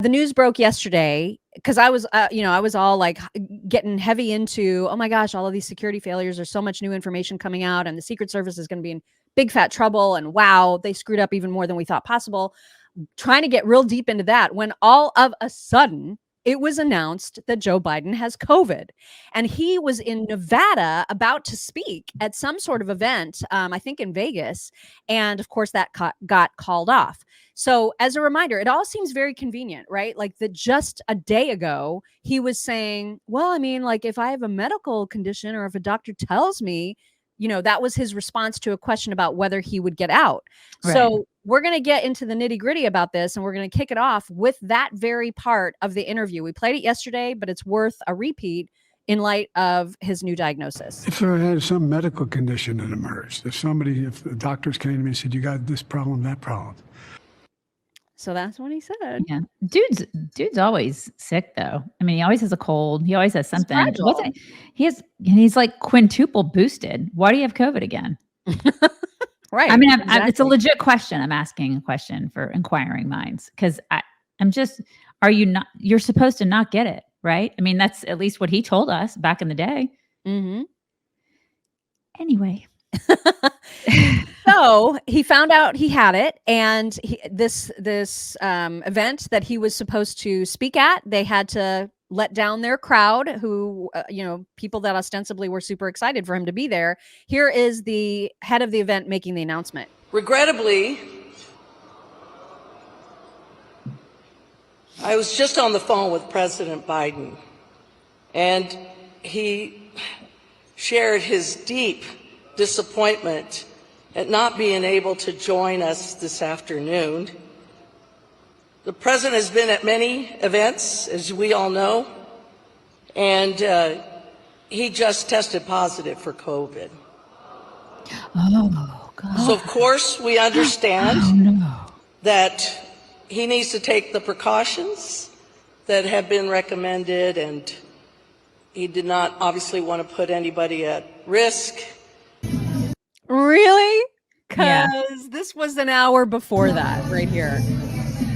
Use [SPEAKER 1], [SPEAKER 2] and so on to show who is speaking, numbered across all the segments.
[SPEAKER 1] The news broke yesterday because I was all like getting heavy into, oh my gosh, all of these security failures. There's so much new information coming out, and the Secret Service is going to be in big fat trouble. And wow, they screwed up even more than we thought possible. Trying to get real deep into that when all of a sudden it was announced that Joe Biden has COVID. And he was in Nevada about to speak at some sort of event, I think in Vegas. And of course, that got called off. So, as a reminder, it all seems very convenient, right? Like that just a day ago, he was saying, well, I mean, like if I have a medical condition or if a doctor tells me, that was his response to a question about whether he would get out.
[SPEAKER 2] Right.
[SPEAKER 1] So, we're going to get into the nitty gritty about this, and we're going to kick it off with that very part of the interview. We played it yesterday, but it's worth a repeat in light of his new diagnosis.
[SPEAKER 3] If I had some medical condition that emerged, if the doctors came to me and said, you got this problem, that problem.
[SPEAKER 1] So that's what he said.
[SPEAKER 2] Yeah. Dude's always sick though. I mean, he always has a cold. He always has something. He's like quintuple boosted. Why do you have COVID again?
[SPEAKER 1] Right.
[SPEAKER 2] I mean, exactly. It's a legit question. I'm asking a question for inquiring minds because you're supposed to not get it, right? I mean, that's at least what he told us back in the day.
[SPEAKER 1] Mm-hmm.
[SPEAKER 2] Anyway.
[SPEAKER 1] So he found out he had it, and this event that he was supposed to speak at, they had to let down their crowd who, people that ostensibly were super excited for him to be there. Here is the head of the event making the announcement.
[SPEAKER 4] Regrettably, I was just on the phone with President Biden, and he shared his deep disappointment at not being able to join us this afternoon. The president has been at many events, as we all know, and he just tested positive for COVID.
[SPEAKER 2] Oh, God.
[SPEAKER 4] So, of course, we understand that he needs to take the precautions that have been recommended, and he did not obviously want to put anybody at risk.
[SPEAKER 1] Really? Because this was an hour before that right here.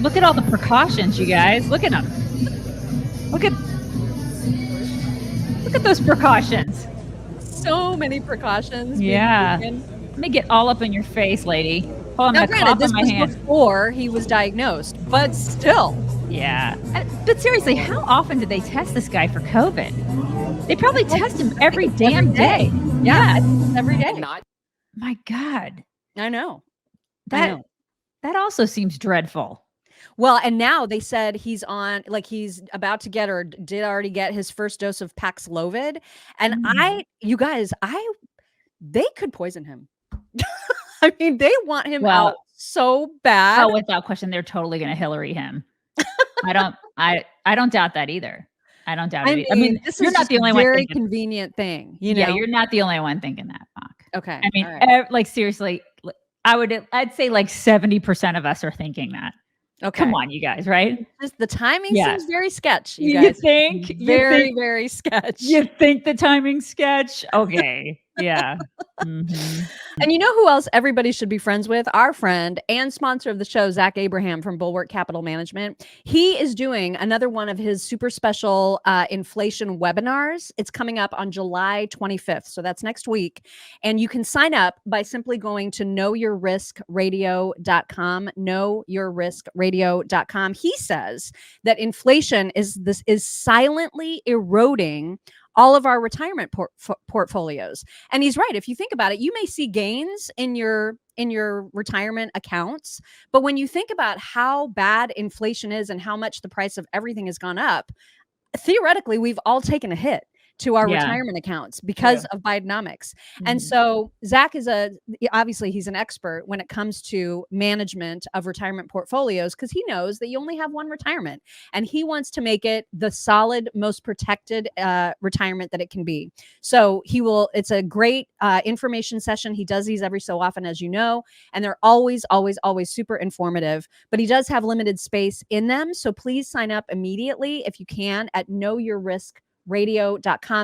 [SPEAKER 2] Look at all the precautions, you guys. Look at them. Look at those precautions.
[SPEAKER 1] So many precautions.
[SPEAKER 2] Yeah. Let me get all up in your face, lady. Oh, I'm
[SPEAKER 1] now,
[SPEAKER 2] gonna
[SPEAKER 1] granted,
[SPEAKER 2] cough on my hand.
[SPEAKER 1] This was before he was diagnosed, but still.
[SPEAKER 2] Yeah. But seriously, how often do they test this guy for COVID? They probably test him every damn day.
[SPEAKER 1] Yeah, every day.
[SPEAKER 2] My God.
[SPEAKER 1] I know.
[SPEAKER 2] That also seems dreadful.
[SPEAKER 1] Well, and now they said he's about to get or did already get his first dose of Paxlovid. And they could poison him. I mean, they want him out so bad.
[SPEAKER 2] Oh, without question, they're totally going to Hillary him. I don't doubt that either. I don't doubt it. I mean,
[SPEAKER 1] this
[SPEAKER 2] you're
[SPEAKER 1] is
[SPEAKER 2] not the only one.
[SPEAKER 1] Very convenient thing,
[SPEAKER 2] Yeah, you're not the only one thinking that, Mock.
[SPEAKER 1] Okay.
[SPEAKER 2] I mean, like seriously, I'd say like 70% of us are thinking that. Okay. Come on, you guys, right?
[SPEAKER 1] Just the timing seems very sketch, you
[SPEAKER 2] guys.
[SPEAKER 1] You think? Very sketch.
[SPEAKER 2] You think the timing sketch? Okay. Yeah.
[SPEAKER 1] Mm-hmm. And you know who else everybody should be friends with? Our friend and sponsor of the show, Zach Abraham from Bulwark Capital Management. He is doing another one of his super special inflation webinars. It's coming up on July 25th. So that's next week. And you can sign up by simply going to knowyourriskradio.com, knowyourriskradio.com. He says that inflation is silently eroding all of our retirement portfolios. And he's right. If you think about it, you may see gains in your retirement accounts, but when you think about how bad inflation is and how much the price of everything has gone up, theoretically, we've all taken a hit to our retirement accounts because of Bidenomics. Mm-hmm. And so Zach is obviously he's an expert when it comes to management of retirement portfolios, because he knows that you only have one retirement and he wants to make it the solid, most protected retirement that it can be. So it's a great information session. He does these every so often, as you know, and they're always super informative, but he does have limited space in them. So please sign up immediately if you can at knowyourriskradio.com.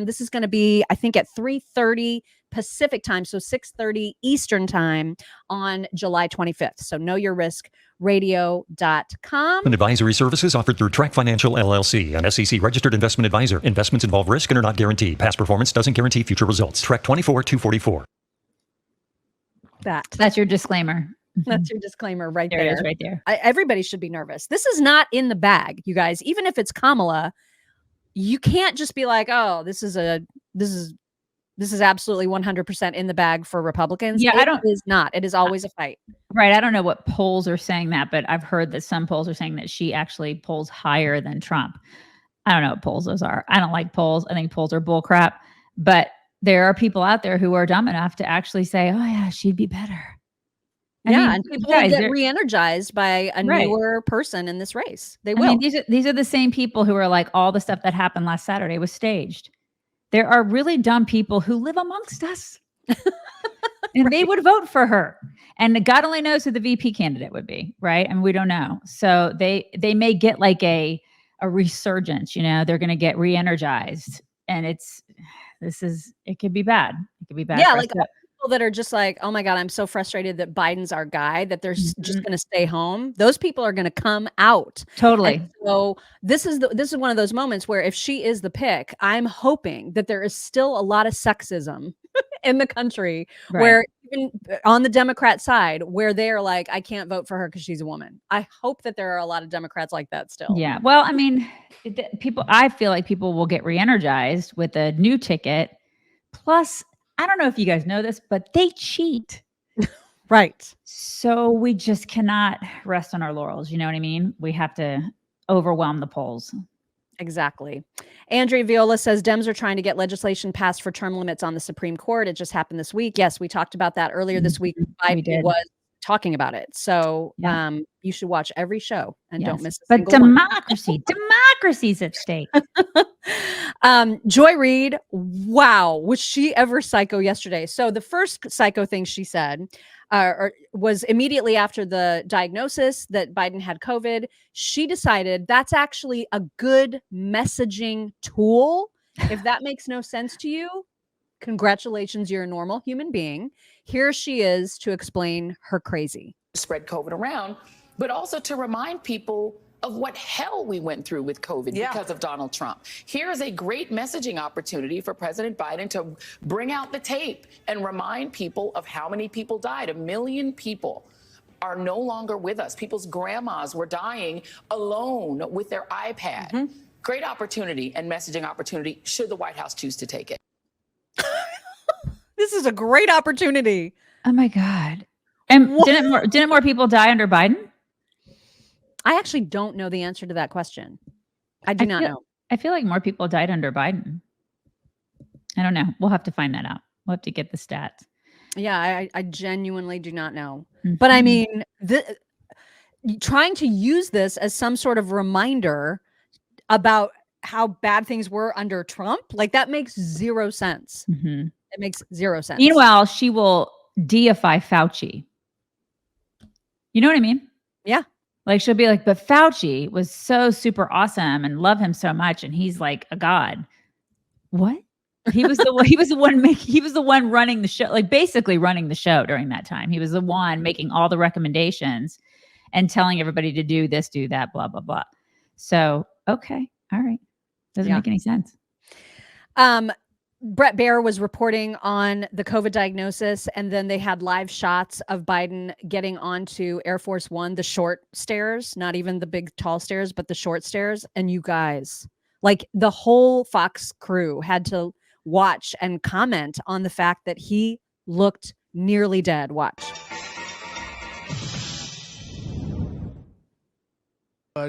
[SPEAKER 1] This is going to be, I think, at 3:30 Pacific time, so 6:30 Eastern time on July 25th. So knowyourriskradio.com.
[SPEAKER 5] Advisory services offered through Track Financial LLC, an SEC registered investment advisor. Investments involve risk and are not guaranteed. Past performance doesn't guarantee future results. Track 24244.
[SPEAKER 2] That's your disclaimer.
[SPEAKER 1] That's your disclaimer right there.
[SPEAKER 2] There it is right there.
[SPEAKER 1] Everybody should be nervous. This is not in the bag, you guys. Even if it's Kamala, you can't just be like, oh, this is absolutely 100% in the bag for Republicans.
[SPEAKER 2] Yeah,
[SPEAKER 1] it is not. It is always a fight.
[SPEAKER 2] Right. I don't know what polls are saying that, but I've heard that some polls are saying that she actually polls higher than Trump. I don't know what polls those are. I don't like polls. I think polls are bullcrap. But there are people out there who are dumb enough to actually say, oh, yeah, she'd be better. I mean,
[SPEAKER 1] and people will get re-energized by a newer person in this race. They will.
[SPEAKER 2] I mean, these are the same people who are like, all the stuff that happened last Saturday was staged. There are really dumb people who live amongst us. And they would vote for her. And God only knows who the VP candidate would be, right? I mean, we don't know. So they may get like a resurgence, they're going to get re-energized. And it could be bad. It could be bad.
[SPEAKER 1] Yeah, like people that are just like, oh my God, I'm so frustrated that Biden's our guy, that they're just going to stay home. Those people are going to come out.
[SPEAKER 2] Totally.
[SPEAKER 1] And so this is one of those moments where if she is the pick, I'm hoping that there is still a lot of sexism in the country, where even on the Democrat side, where they're like, I can't vote for her because she's a woman. I hope that there are a lot of Democrats like that still.
[SPEAKER 2] Yeah. Well, I mean, I feel like people will get re-energized with a new ticket. Plus, I don't know if you guys know this, but they cheat.
[SPEAKER 1] Right.
[SPEAKER 2] So we just cannot rest on our laurels. You know what I mean? We have to overwhelm the polls.
[SPEAKER 1] Exactly. Andrea Viola says Dems are trying to get legislation passed for term limits on the Supreme Court. It just happened this week. Yes, we talked about that earlier this week. Biden was talking about it. So you should watch every show and don't miss a single
[SPEAKER 2] democracy's at stake.
[SPEAKER 1] Joy Reid, wow, was she ever psycho yesterday? So the first psycho thing she said was immediately after the diagnosis that Biden had COVID. She decided that's actually a good messaging tool. If that makes no sense to you, congratulations, you're a normal human being. Here she is to explain her crazy.
[SPEAKER 6] Spread COVID around, but also to remind people of what hell we went through with COVID because of Donald Trump. Here's a great messaging opportunity for President Biden to bring out the tape and remind people of how many people died. 1 million people are no longer with us. People's grandmas were dying alone with their iPad. Great opportunity and messaging opportunity should the White House choose to take it.
[SPEAKER 1] This is a great opportunity.
[SPEAKER 2] Oh my God. And didn't more people die under Biden?
[SPEAKER 1] I actually don't know the answer to that question. I do not know.
[SPEAKER 2] I feel like more people died under Biden. I don't know. We'll have to find that out. We'll have to get the stats.
[SPEAKER 1] Yeah, I genuinely do not know. But I mean, trying to use this as some sort of reminder about how bad things were under Trump, like that makes zero sense. It makes zero sense.
[SPEAKER 2] Meanwhile, she will deify Fauci. You know what I mean?
[SPEAKER 1] Yeah.
[SPEAKER 2] Like she'll be like, but Fauci was so super awesome and love him so much, and he's like a god. What? He was the one running the show, like basically running the show during that time. He was the one making all the recommendations and telling everybody to do this, do that, blah, blah, blah. So, okay. All right. Doesn't make any sense.
[SPEAKER 1] Brett Baer was reporting on the COVID diagnosis, and then they had live shots of Biden getting onto Air Force One, the short stairs, not even the big tall stairs, but the short stairs. And you guys, like the whole Fox crew had to watch and comment on the fact that he looked nearly dead. Watch.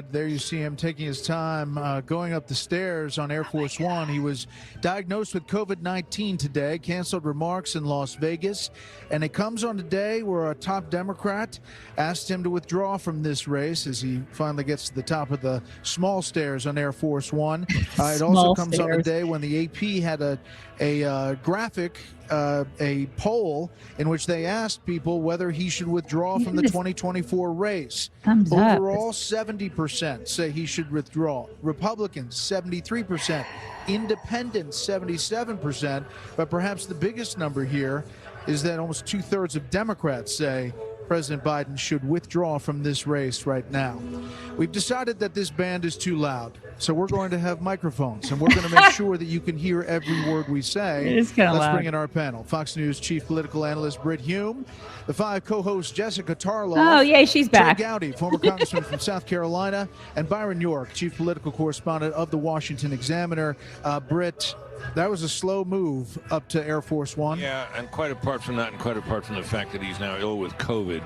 [SPEAKER 7] There you see him taking his time going up the stairs on Air Force One. He was diagnosed with COVID-19 today, canceled remarks in Las Vegas. And it comes on a day where a top Democrat asked him to withdraw from this race as he finally gets to the top of the small stairs on Air Force One. It also comes on a day when the AP had a graphic a poll in which they asked people whether he should withdraw from the 2024 race.
[SPEAKER 2] Thumbs up.
[SPEAKER 7] Overall, 70% say he should withdraw. Republicans, 73%. Independents, 77%. But perhaps the biggest number here is that almost 2/3 of Democrats say President Biden should withdraw from this race right now. We've decided that this band is too loud, so we're going to have microphones, and we're going to make sure that you can hear every word we say.
[SPEAKER 2] It is kind of
[SPEAKER 7] Let's
[SPEAKER 2] loud.
[SPEAKER 7] bring in our panel. Fox News chief political analyst Britt Hume, the 5 co-hosts Jessica Tarloff.
[SPEAKER 2] Oh, yay, she's back.
[SPEAKER 7] Trey Gowdy, former congressman from South Carolina, and Byron York, chief political correspondent of the Washington Examiner. Britt, that was a slow move up to Air Force One.
[SPEAKER 8] Yeah, and quite apart from that, and quite apart from the fact that he's now ill with COVID,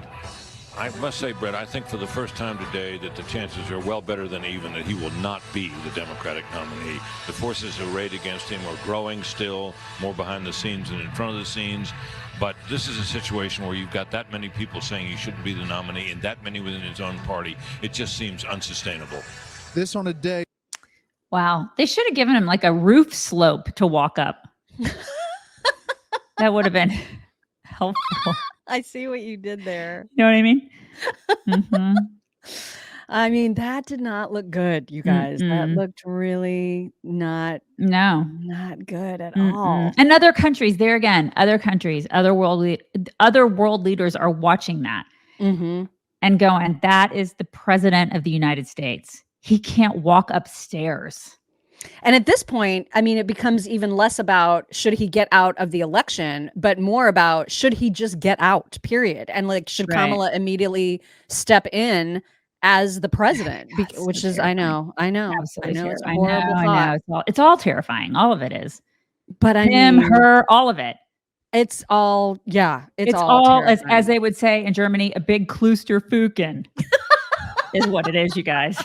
[SPEAKER 8] I must say, Brett, I think for the first time today that the chances are well better than even that he will not be the Democratic nominee. The forces arrayed against him are growing still, more behind the scenes than in front of the scenes. But this is a situation where you've got that many people saying he shouldn't be the nominee and that many within his own party. It just seems unsustainable.
[SPEAKER 7] This on a day.
[SPEAKER 2] Wow. They should have given him like a roof slope to walk up. That would have been helpful.
[SPEAKER 1] I see what you did there.
[SPEAKER 2] You know what I mean? Mm-hmm.
[SPEAKER 1] I mean, that did not look good, you guys. That looked really not good at all.
[SPEAKER 2] And other countries, there again, other countries, other world leaders are watching that and going, that is the president of the United States. He can't walk upstairs.
[SPEAKER 1] And at this point, I mean, it becomes even less about should he get out of the election, but more about should he just get out, period. And like, should Kamala immediately step in as the president? Which is, I know,
[SPEAKER 2] Absolutely
[SPEAKER 1] it's a horrible thought.
[SPEAKER 2] I know. It's all terrifying. All of it is.
[SPEAKER 1] But I
[SPEAKER 2] Him,
[SPEAKER 1] mean,
[SPEAKER 2] her, all of it.
[SPEAKER 1] it's all, it's
[SPEAKER 2] all as
[SPEAKER 1] terrifying.
[SPEAKER 2] they would say in Germany, a big Klusterfuken is what it is, you guys.